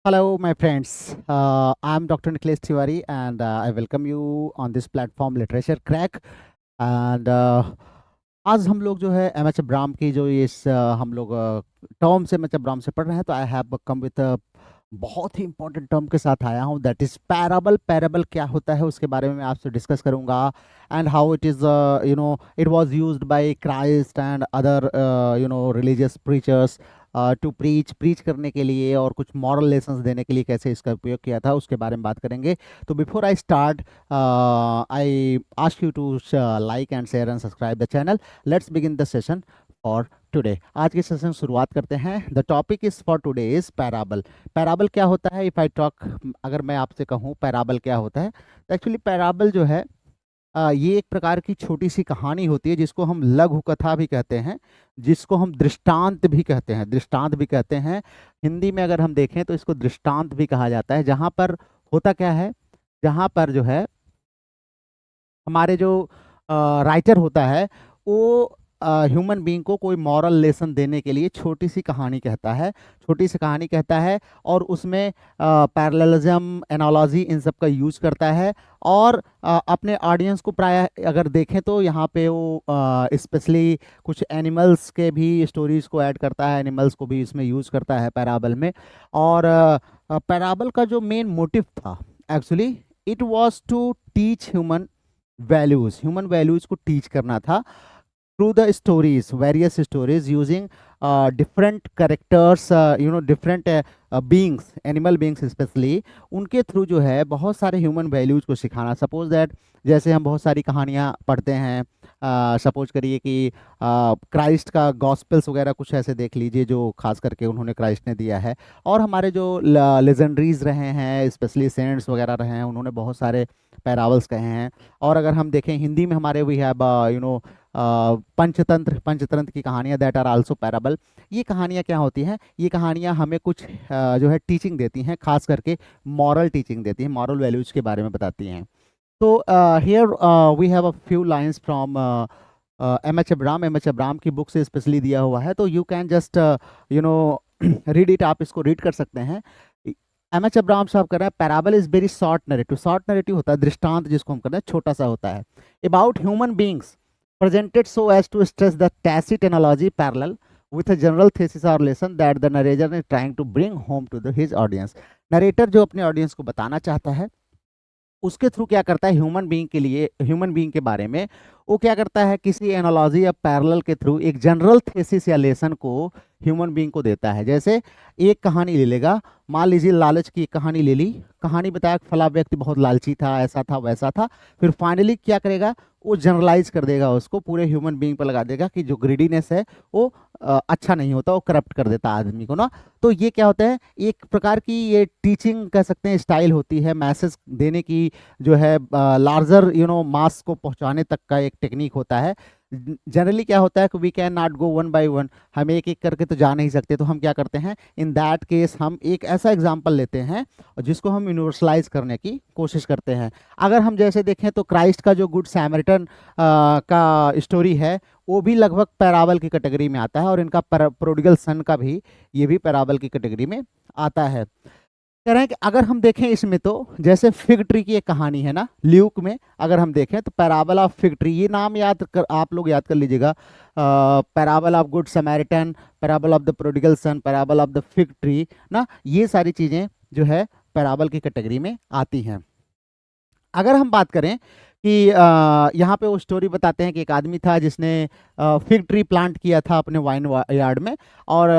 Hello, my friends. I'm Dr. Nikhilesh Tiwari, and I welcome you on this platform Literature Crack. And आज हम लोग जो है M H Abram की जो हम लोग टर्म्स एम एच अब्राम से पढ़ रहे हैं, तो आई हैव कम विद बहुत ही इंपॉर्टेंट टर्म के साथ आया हूँ, दैट इज पैराबल। पैराबल क्या होता है उसके बारे में मैं आपसे डिस्कस करूंगा, and how it is it was used by Christ and other religious preachers to preach करने के लिए और कुछ मॉरल लेसन्स देने के लिए कैसे इसका उपयोग किया था, उसके बारे में बात करेंगे। तो before I start, I ask you to like and share and subscribe the channel. Let's begin the session for today. आज के सेशन शुरुआत करते हैं। The topic is for today is parable. Parable क्या होता है? इफ़ आई टॉक, अगर मैं आपसे कहूँ पैराबल क्या होता है, तो एक्चुअली पैराबल जो है ये एक प्रकार की छोटी सी कहानी होती है जिसको हम लघु कथा भी कहते हैं, जिसको हम दृष्टांत भी कहते हैं। दृष्टांत भी कहते हैं, हिंदी में अगर हम देखें तो इसको दृष्टांत भी कहा जाता है। जहाँ पर होता क्या है, जहाँ पर जो है हमारे जो राइटर होता है वो ह्यूमन बीइंग को कोई मॉरल लेसन देने के लिए छोटी सी कहानी कहता है, छोटी सी कहानी कहता है, और उसमें पैरेललिज्म, एनालॉजी, इन सब का यूज करता है। और अपने ऑडियंस को प्राय अगर देखें तो यहाँ पे वो स्पेशली कुछ एनिमल्स के भी स्टोरीज को ऐड करता है, एनिमल्स को भी इसमें यूज करता है पैराबल में। और पैराबल का जो मेन मोटिव था, actually it was to teach human values को टीच करना था through the stories, various stories using different characters, different beings, animal beings especially, उनके थ्रू जो है बहुत सारे ह्यूमन वैल्यूज को सिखाना। सपोज दैट, जैसे हम बहुत सारी कहानियाँ पढ़ते हैं, सपोज करिए कि क्राइस्ट का गॉस्पेल्स वगैरह कुछ ऐसे देख लीजिए जो खास करके उन्होंने क्राइस्ट ने दिया है। और हमारे जो लेजेंडरीज रहे हैं, स्पेशली सेंट्स वगैरह रहे हैं, उन्होंने बहुत सारे पैरावल्स कहे हैं। और अगर हम देखें हिंदी में हमारे वी हैव पंचतंत्र की कहानियाँ, दैट आर आल्सो पैराबल। ये कहानियाँ क्या होती हैं? ये कहानियाँ हमें कुछ जो है टीचिंग देती हैं, खास करके मॉरल टीचिंग देती हैं, मॉरल वैल्यूज के बारे में बताती हैं। तो here we have a few lines from M H Abram की बुक से स्पेशली दिया हुआ है, तो you can just you know read it. आप इसको रीड कर सकते हैं। एम एच अब्राहम साहब कर रहे हैं, parable is very short narrative. Short narrative होता है दृष्टांत, जिसको हम कहते हैं छोटा सा होता है, about human beings presented so as to stress the tacit analogy parallel with a general thesis or lesson that the narrator is trying to bring home to his audience। Narrator जो अपने ऑडियंस को बताना चाहता है, उसके through क्या करता है, ह्यूमन बीइंग के लिए, ह्यूमन बीइंग के बारे में वो क्या करता है, किसी एनालॉजी या पैरेलल के थ्रू एक जनरल थेसिस या लेसन को ह्यूमन बीइंग को देता है। जैसे एक कहानी ले लेगा, मान लीजिए लालच की एक कहानी ले ली, कहानी बताया कि फला व्यक्ति बहुत लालची था, ऐसा था वैसा था। फिर फाइनली क्या करेगा, वो जनरलाइज कर देगा, उसको पूरे ह्यूमन बीइंग पर लगा देगा कि जो ग्रीडीनेस है वो अच्छा नहीं होता, वो करप्ट कर देता आदमी को ना। तो ये क्या होता है, एक प्रकार की ये टीचिंग कह सकते हैं स्टाइल होती है, मैसेज देने की जो है लार्जर मास को पहुंचाने तक का एक टेक्निक होता है। जनरली क्या होता है कि we can not go one by one, हम एक एक करके तो जा नहीं सकते, तो हम क्या करते हैं, इन दैट केस हम एक ऐसा एग्जांपल लेते हैं और जिसको हम यूनिवर्सलाइज करने की कोशिश करते हैं। अगर हम जैसे देखें तो क्राइस्ट का जो गुड सैमरिटन का स्टोरी है, वो भी लगभग पैराबल की कैटेगरी में आता है, और इनका प्रोडिगल सन का भी, ये भी पैराबल की कैटेगरी में आता है। कह रहे हैं कि अगर हम देखें इसमें तो जैसे फिग ट्री की एक कहानी है ना, ल्यूक में अगर हम देखें तो पैराबल ऑफ फिग ट्री, ये नाम याद कर, आप लोग याद कर लीजिएगा। Parable of good Samaritan, parable of the prodigal sun, parable of the fig tree ना, ये सारी चीज़ें जो है पैराबल की कैटेगरी में आती हैं। अगर हम बात करें कि यहाँ पे वो स्टोरी बताते हैं कि एक आदमी था जिसने फिग ट्री प्लांट किया था अपने वाइन यार्ड में, और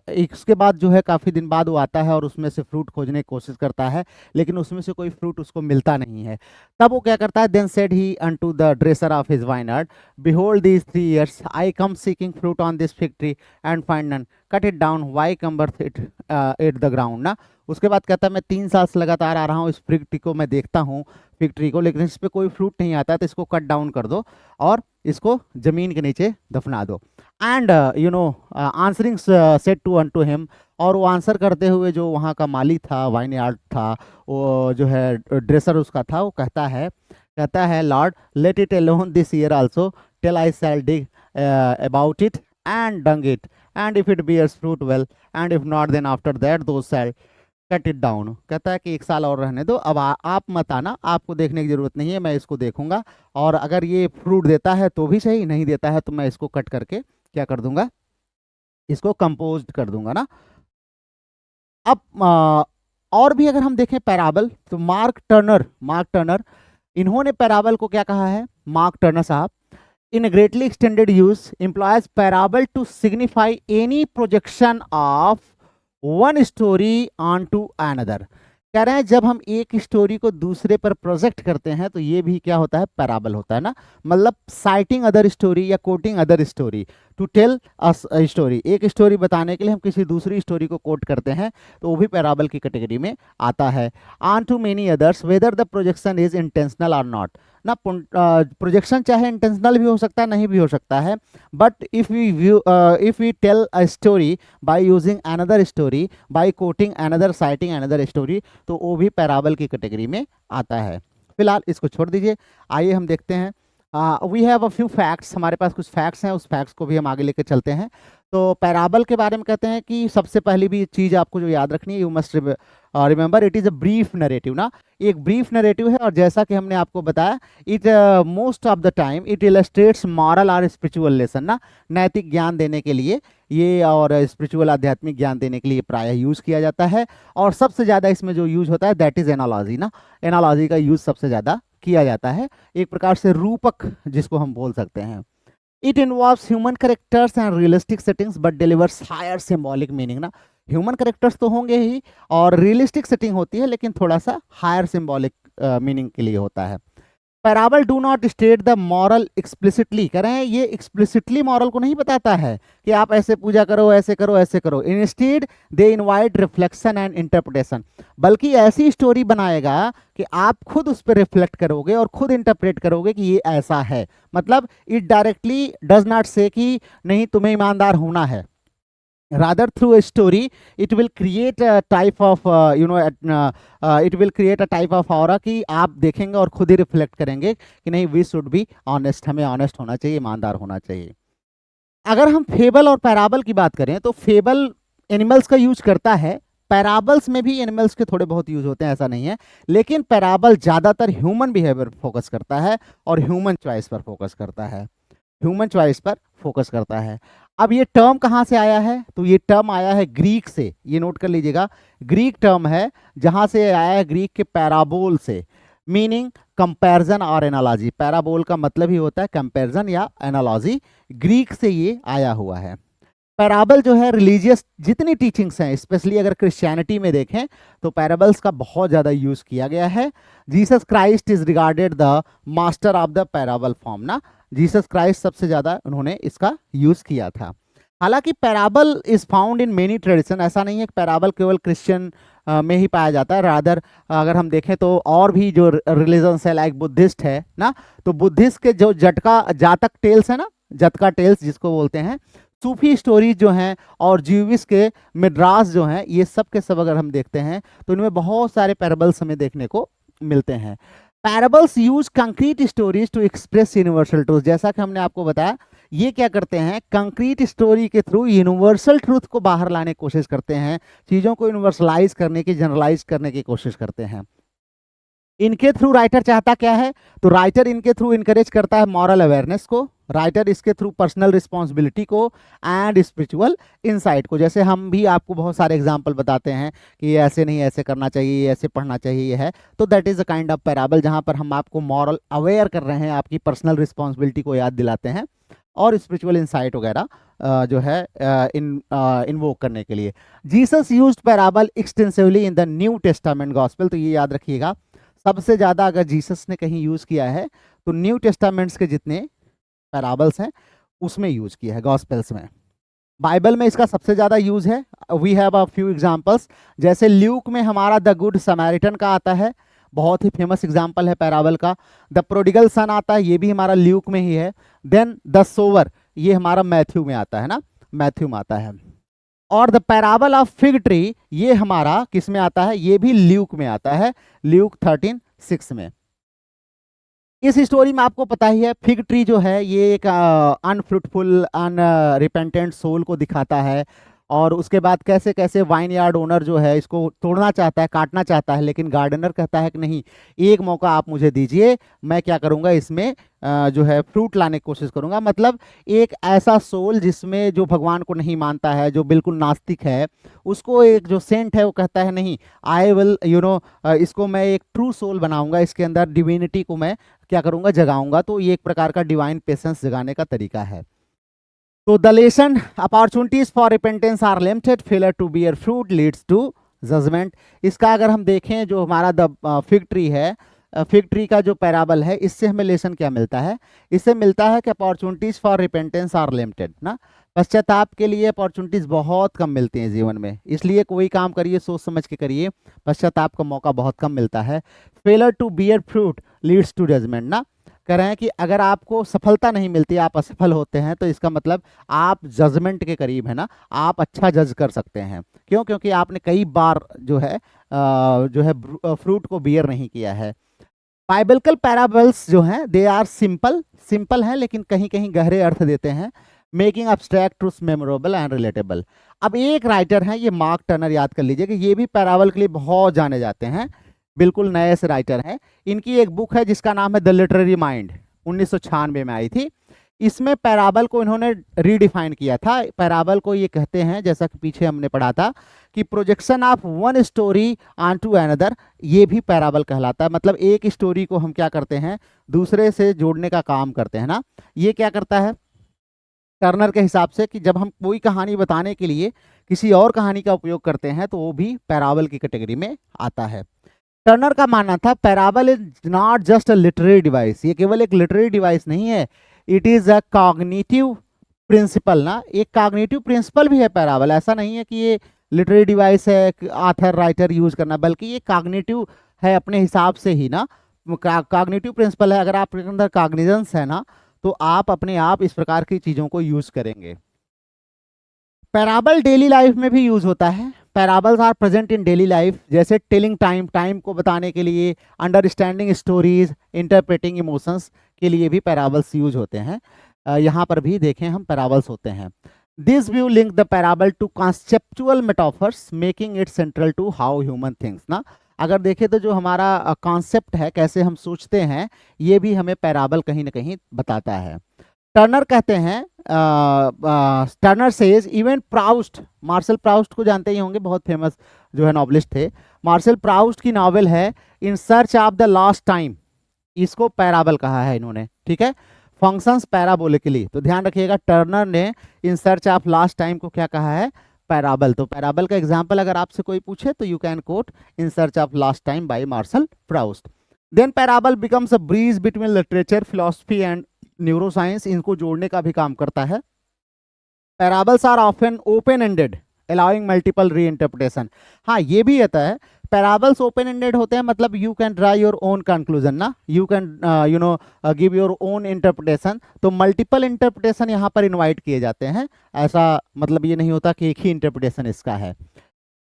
इसके बाद जो है काफ़ी दिन बाद वो आता है और उसमें से फ्रूट खोजने की कोशिश करता है, लेकिन उसमें से कोई फ्रूट उसको मिलता नहीं है। तब वो क्या करता है, then said he unto the dresser of his vineyard, behold these 3 years I come seeking fruit on this fig tree and find none, cut it down, why cumbereth it the द ग्राउंड ना। उसके बाद कहता है, मैं 3 साल से लगातार आ रहा हूँ, इस फिग ट्री को मैं देखता हूँ, फिग ट्री को, लेकिन इस पर कोई फ्रूट नहीं आता है, तो इसको कट डाउन कर दो और इसको जमीन के नीचे दफना दो। एंड आंसरिंग सेट टू अन टू हिम, और वो आंसर करते हुए जो वहाँ का माली था, वाइन यार्ड था, वो जो है ड्रेसर उसका था, वो कहता है Lord let it alone this year also till I shall dig about it and dung it, and if it bears fruit well, and if not then after that thou shall cut it down, कहता है कि 1 साल और रहने दो, अब आप मत आना, आपको देखने की जरूरत नहीं है, मैं इसको देखूंगा, और अगर ये फ्रूट देता है तो भी सही, नहीं देता है तो मैं इसको कट करके क्या कर दूंगा, इसको कंपोज कर दूंगा ना। अब और भी अगर हम देखें पैराबल, तो मार्क टर्नर इन्होंने पैराबल को क्या कहा है, मार्क टर्नर साहब, in a greatly extended use employs parable to signify any projection of one story onto another। कह रहे हैं जब हम एक स्टोरी को दूसरे पर प्रोजेक्ट करते हैं तो ये भी क्या होता है, पैराबल होता है ना। मतलब साइटिंग अदर स्टोरी या quoting other story to tell us story, एक स्टोरी बताने के लिए हम किसी दूसरी स्टोरी को कोट करते हैं तो वो भी पैराबल की कैटेगरी में आता है। On to many others whether the projection is intentional और नॉट ना, प्रोजेक्शन चाहे इंटेंशनल भी हो सकता है, नहीं भी हो सकता है, but if we tell a story by using another story, by quoting another, citing another story, तो वो भी पैराबल की कैटेगरी में आता है। फिलहाल इसको छोड़ दीजिए, आइए हम देखते हैं, we have a few facts, हमारे पास कुछ फैक्ट्स हैं, उस फैक्ट्स को भी हम आगे लेके चलते हैं। तो पैराबल के बारे में कहते हैं कि सबसे पहली भी चीज़ आपको जो याद रखनी है, you must remember it is a brief narrative ना, एक ब्रीफ नरेटिव है, और जैसा कि हमने आपको बताया, it most of the time it illustrates moral और स्पिरिचुअल लेसन ना, नैतिक ज्ञान देने के लिए ये, और स्पिरिचुअल आध्यात्मिक ज्ञान देने के लिए प्रायः यूज़ किया जाता है। और सबसे ज़्यादा इसमें जो यूज होता है दैट इज़ एनालॉजी ना, एनालॉजी का यूज़ सबसे ज़्यादा किया जाता है, एक प्रकार से रूपक जिसको हम बोल सकते हैं। It involves human characters and realistic settings but delivers higher symbolic meaning ना, ह्यूमन करेक्टर्स तो होंगे ही और रियलिस्टिक सेटिंग होती है, लेकिन थोड़ा सा हायर सिंबॉलिक मीनिंग के लिए होता है। Parable do not state the moral explicitly, कह रहे हैं ये एक्सप्लिसिटली मॉरल को नहीं बताता है कि आप ऐसे पूजा करो, ऐसे करो, ऐसे करो, instead they invite reflection and interpretation, बल्कि ऐसी स्टोरी बनाएगा कि आप खुद उस पर रिफ्लेक्ट करोगे और खुद इंटरप्रेट करोगे कि ये ऐसा है। मतलब इट डायरेक्टली डज नॉट से कि नहीं तुम्हें ईमानदार होना है, rather through a story it will create a type of it will create a type of aura कि आप देखेंगे और खुद ही रिफ्लेक्ट करेंगे कि नहीं वी शुड बी ऑनेस्ट, हमें ऑनेस्ट होना चाहिए, ईमानदार होना चाहिए। अगर हम फेबल और पैराबल की बात करें तो फेबल एनिमल्स का यूज करता है, पैराबल्स में भी एनिमल्स के थोड़े बहुत यूज होते हैं, ऐसा नहीं है, लेकिन पैराबल ज्यादातर ह्यूमन बिहेवियर फोकस करता है और ह्यूमन चॉइस पर फोकस करता है, ह्यूमन चॉइस पर फोकस करता है। अब ये टर्म कहाँ से आया है, तो ये टर्म आया है ग्रीक से, ये नोट कर लीजिएगा, ग्रीक टर्म है, जहां से आया है ग्रीक के पैराबोल से, मीनिंग कंपैरिजन और एनालॉजी। पैराबोल का मतलब ही होता है कंपैरिजन या एनालॉजी, ग्रीक से ये आया हुआ है। पैराबल जो है रिलीजियस जितनी टीचिंग्स हैं, स्पेशली अगर क्रिश्चियनिटी में देखें तो पैराबल्स का बहुत ज़्यादा यूज़ किया गया है। Jesus Christ is regarded the master of the parable form ना, जीसस क्राइस्ट सबसे ज़्यादा उन्होंने इसका यूज़ किया था। हालांकि parable is found in many tradition, ऐसा नहीं है कि पैराबल केवल क्रिश्चियन में ही पाया जाता है, रादर अगर हम देखें तो और भी जो रिलीजन्स है लाइक बुद्धिस्ट है ना, तो बुद्धिस्ट के जो जातक टेल्स है ना, जतका टेल्स जिसको बोलते हैं, सूफी स्टोरीज जो हैं और ज्यूविश के मिड्रास जो हैं, ये सब के सब अगर हम देखते हैं तो इनमें बहुत सारे पैराबल्स हमें देखने को मिलते हैं। Parables use concrete stories to express universal truth, जैसा कि हमने आपको बताया, ये क्या करते हैं, कंक्रीट स्टोरी के थ्रू यूनिवर्सल ट्रूथ को बाहर लाने की कोशिश करते हैं, चीज़ों को यूनिवर्सलाइज करने की, जनरलाइज करने की कोशिश करते हैं। इनके थ्रू राइटर चाहता क्या है, तो राइटर इनके थ्रू इनकरेज करता है मॉरल अवेयरनेस को, राइटर इसके थ्रू पर्सनल रिस्पॉन्सिबिलिटी को एंड स्पिरिचुअल इंसाइट को। जैसे हम भी आपको बहुत सारे एग्जांपल बताते हैं कि ये ऐसे नहीं, ऐसे करना चाहिए, ये ऐसे पढ़ना चाहिए, ये है, तो that is a kind of parable, जहां पर हम आपको मॉरल अवेयर कर रहे हैं, आपकी पर्सनल रिस्पॉन्सिबिलिटी को याद दिलाते हैं और स्पिरिचुअल इंसाइट वगैरह जो है इन्वोक करने के लिए। Jesus used parable extensively in the new testament gospel, तो ये याद रखिएगा, सबसे ज़्यादा अगर जीसस ने कहीं यूज़ किया है तो न्यू टेस्टामेंट्स के जितने पैराबल्स हैं उसमें यूज़ किया है, गॉस्पेल्स में। बाइबल में इसका सबसे ज़्यादा यूज़ है, we have a few examples, जैसे ल्यूक में हमारा द गुड समैरिटन का आता है, बहुत ही फेमस एग्जाम्पल है पैराबल का। द प्रोडिगल सन आता है, ये भी हमारा ल्यूक में ही है। देन द सोवर, ये हमारा मैथ्यू में आता है ना, मैथ्यू में आता है। और the parable of fig tree, ये हमारा किस में आता है, ये भी ल्यूक में आता है, ल्यूक 13:6 में। इस स्टोरी में आपको पता ही है, फिग ट्री जो है ये एक अनफ्रूटफुल अनरिपेंटेंट सोल को दिखाता है, और उसके बाद कैसे कैसे वाइन यार्ड ओनर जो है इसको तोड़ना चाहता है, काटना चाहता है, लेकिन गार्डनर कहता है कि नहीं, एक मौका आप मुझे दीजिए, मैं क्या करूंगा इसमें जो है फ्रूट लाने की कोशिश करूंगा। मतलब एक ऐसा सोल जिसमें जो भगवान को नहीं मानता है, जो बिल्कुल नास्तिक है, उसको एक जो सेंट है वो कहता है नहीं, आई विल इसको मैं एक ट्रू सोल बनाऊंगा, इसके अंदर डिविनिटी को मैं क्या करूंगा, जगाऊंगा। तो ये एक प्रकार का डिवाइन पेशेंस जगाने का तरीका है। तो the lesson opportunities for repentance are limited, failure to bear fruit leads to judgement. इसका अगर हम देखें, जो हमारा द फिग ट्री है, फिग ट्री का जो पैराबल है, इससे हमें लेसन क्या मिलता है? इससे मिलता है कि opportunities for repentance are limited ना, पश्चाताप के लिए अपॉर्चुनिटीज बहुत कम मिलती हैं जीवन में, इसलिए कोई काम करिए सोच समझ के करिए, पश्चाताप का मौका बहुत कम मिलता है। Failure to bear fruit leads to judgement ना, कह रहे हैं कि अगर आपको सफलता नहीं मिलती, आप असफल होते हैं, तो इसका मतलब आप जजमेंट के करीब है ना, आप अच्छा जज कर सकते हैं। क्यों? क्योंकि आपने कई बार जो है फ्रूट को बियर नहीं किया है। बाइबलिकल पैराबल्स जो हैं दे आर सिंपल, सिंपल हैं लेकिन कहीं कहीं गहरे अर्थ देते हैं, making abstract truths memorable and relatable. अब एक राइटर हैं, ये मार्क टर्नर, याद कर लीजिए कि ये भी पैराबल के लिए बहुत जाने जाते हैं, बिल्कुल नए से राइटर हैं। इनकी एक बुक है जिसका नाम है द लिटरेरी माइंड, 1996 में आई थी। इसमें पैराबल को इन्होंने रीडिफाइन किया था। पैराबल को ये कहते हैं, जैसा कि पीछे हमने पढ़ा था, कि projection of one story on to another, ये भी पैराबल कहलाता है। मतलब एक स्टोरी को हम क्या करते हैं, दूसरे से जोड़ने का काम करते हैं ना। ये क्या करता है टर्नर के हिसाब से, कि जब हम कोई कहानी बताने के लिए किसी और कहानी का उपयोग करते हैं तो वो भी पैराबल की कैटेगरी में आता है। टर्नर का मानना था parable is not just a literary device, ये केवल एक लिटरेरी डिवाइस नहीं है, it is a cognitive principle ना, एक कॉग्निटिव प्रिंसिपल भी है पैराबल। ऐसा नहीं है कि ये लिटरेरी डिवाइस है, ऑथर राइटर यूज करना, बल्कि ये कॉग्निटिव है अपने हिसाब से ही ना, कॉग्निटिव प्रिंसिपल है। अगर आपके अंदर कॉग्निजेंस है ना, तो आप अपने आप इस प्रकार की चीजों को यूज करेंगे। पैराबल डेली लाइफ में भी यूज होता है। Parables are present in daily life, जैसे टेलिंग टाइम, टाइम को बताने के लिए, अंडरस्टैंडिंग स्टोरीज, इंटरप्रेटिंग इमोशंस के लिए भी पैराबल्स यूज होते हैं। यहाँ पर भी देखें हम पैराबल्स होते हैं। This view link the parable to conceptual metaphors, making it central to how human thinks ना। अगर देखें तो जो हमारा कॉन्सेप्ट है, कैसे हम सोचते हैं, ये भी हमें पैराबल कहीं ना कहीं बताता है। टर्नर कहते हैं, Turner says even Proust, Marcel Proust को जानते ही होंगे, बहुत फेमस जो है नॉवलिस्ट थे। मार्शल प्राउस्ट की नॉवेल है इन search of the last time, इसको पैराबल कहा है इन्होंने, ठीक है, फंक्शंस पैराबोलिकली। तो ध्यान रखिएगा, टर्नर ने इन सर्च ऑफ लास्ट टाइम को क्या कहा है? पैराबल। तो पैराबल का एग्जाम्पल अगर आपसे कोई पूछे तो you can quote in search of lost time by Marcel Proust. Then parable becomes a bridge between literature, philosophy and neuroscience, इनको जोड़ने का भी काम करता है। Parables are often open ended, allowing multiple reinterpretation. हाँ, ये भी आता है, पैराबल्स ओपन एंडेड होते हैं, मतलब you can draw your own conclusion ना, you can give your own interpretation. तो मल्टीपल इंटरप्रिटेशन यहाँ पर इनवाइट किए जाते हैं, ऐसा मतलब ये नहीं होता कि एक ही इंटरप्रिटेशन इसका है।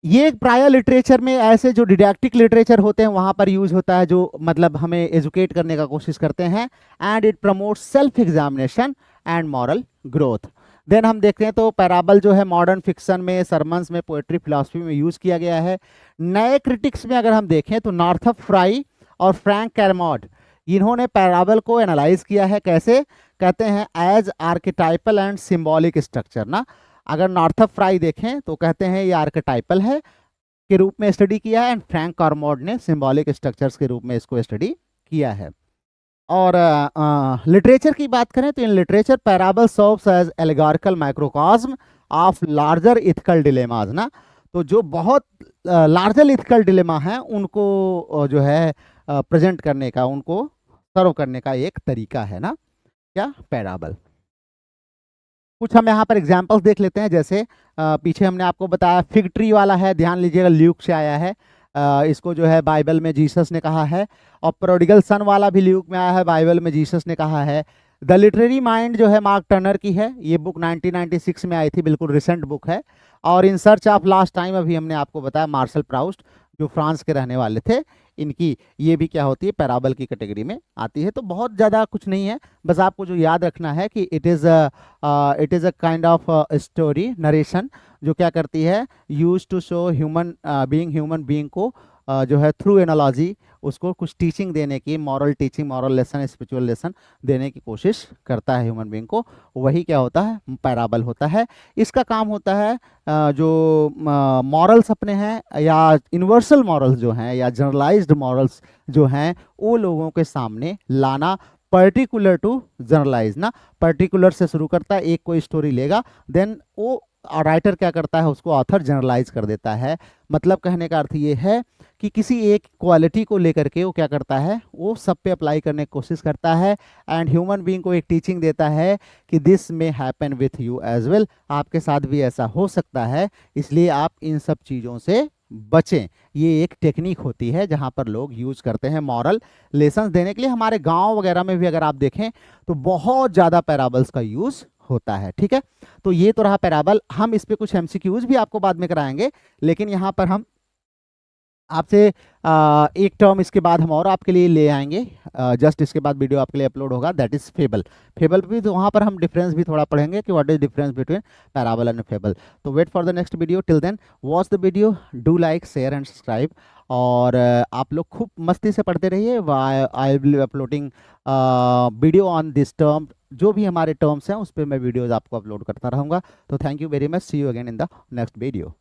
ये प्रायर लिटरेचर में, ऐसे जो डिडैक्टिक लिटरेचर होते हैं वहाँ पर यूज होता है, जो मतलब हमें एजुकेट करने का कोशिश करते हैं। And it promotes self examination and moral growth. Then हम देखते हैं तो पैराबल जो है मॉडर्न फिक्शन में, सरमन्स में, पोएट्री, फिलॉसफी में यूज किया गया है। नए क्रिटिक्स में अगर हम देखें तो नॉर्थअप फ्राई और फ्रैंक कैरमॉड, इन्होंने पैराबल को एनालाइज किया है। कैसे? कहते हैं as archetypal and symbolic structure ना। अगर नॉर्थअप फ्राई देखें तो कहते हैं ये आर्किटाइपल है के रूप में स्टडी किया है, एंड फ्रैंक कार्मोड ने सिंबॉलिक स्ट्रक्चर्स के रूप में इसको स्टडी किया है। और लिटरेचर की बात करें तो in literature parable serves as allegorical microcosm of larger ethical dilemmas ना। तो जो बहुत लार्जर इथिकल डिलेमा है उनको जो है प्रेजेंट करने का, उनको सर्व करने का एक तरीका है ना, क्या? पैराबल। कुछ हम यहाँ पर एग्जाम्पल्स देख लेते हैं, जैसे पीछे हमने आपको बताया फिग ट्री वाला है, ध्यान लीजिएगा ल्यूक से आया है, इसको जो है बाइबल में जीसस ने कहा है। और प्रोडिगल सन वाला भी ल्यूक में आया है, बाइबल में जीसस ने कहा है। द लिटरेरी माइंड जो है मार्क टर्नर की है, ये बुक 1996 में आई थी, बिल्कुल रिसेंट बुक है। और इन सर्च ऑफ लास्ट टाइम अभी हमने आपको बताया, मार्शल प्राउस्ट जो फ्रांस के रहने वाले थे, इनकी ये भी क्या होती है? पैराबल की कैटेगरी में आती है। तो बहुत ज़्यादा कुछ नहीं है, बस आपको जो याद रखना है कि it is a kind of story narration जो क्या करती है, use to show human being को जो है थ्रू एनालॉजी उसको कुछ टीचिंग देने की, moral teaching, moral lesson, spiritual lesson देने की कोशिश करता है ह्यूमन बीइंग को। वही क्या होता है, पैराबल होता है। इसका काम होता है जो मॉरल्स अपने हैं या यूनिवर्सल मॉरल्स जो हैं या जनरलाइज्ड मॉरल्स जो हैं वो लोगों के सामने लाना, पर्टिकुलर टू जनरलाइज ना। पर्टिकुलर से शुरू करता है, एक कोई स्टोरी लेगा, देन वो राइटर क्या करता है, उसको ऑथर जनरलाइज कर देता है। मतलब कहने का अर्थ ये है कि किसी एक क्वालिटी को लेकर के वो क्या करता है, वो सब पे अप्लाई करने की कोशिश करता है एंड ह्यूमन बीइंग को एक टीचिंग देता है कि this may happen with you as well, आपके साथ भी ऐसा हो सकता है, इसलिए आप इन सब चीज़ों से बचें। ये एक टेक्निक होती है जहाँ पर लोग यूज करते हैं मॉरल लेसन्स देने के लिए। हमारे गांव वगैरह में भी अगर आप देखें तो बहुत ज़्यादा पैराबल्स का यूज होता है। ठीक है, तो ये तो रहा पैराबल। हम इस पे कुछ एमसीक्यूज भी आपको बाद में कराएंगे, लेकिन यहाँ पर हम आपसे एक टर्म इसके बाद हम और आपके लिए ले आएंगे, जस्ट इसके बाद वीडियो आपके लिए अपलोड होगा, दैट इज फेबल। फेबल भी तो वहाँ पर हम डिफरेंस भी थोड़ा पढ़ेंगे कि what is difference between parable and fable. तो wait for the next video, till then watch the video, do like, share and subscribe. और आप लोग खूब मस्ती से पढ़ते रहिए। I will be uploading video on this term, जो भी हमारे टर्म्स हैं उस पर मैं वीडियोज़ आपको अपलोड करता रहूँगा। तो thank you very much, see you again in the next video.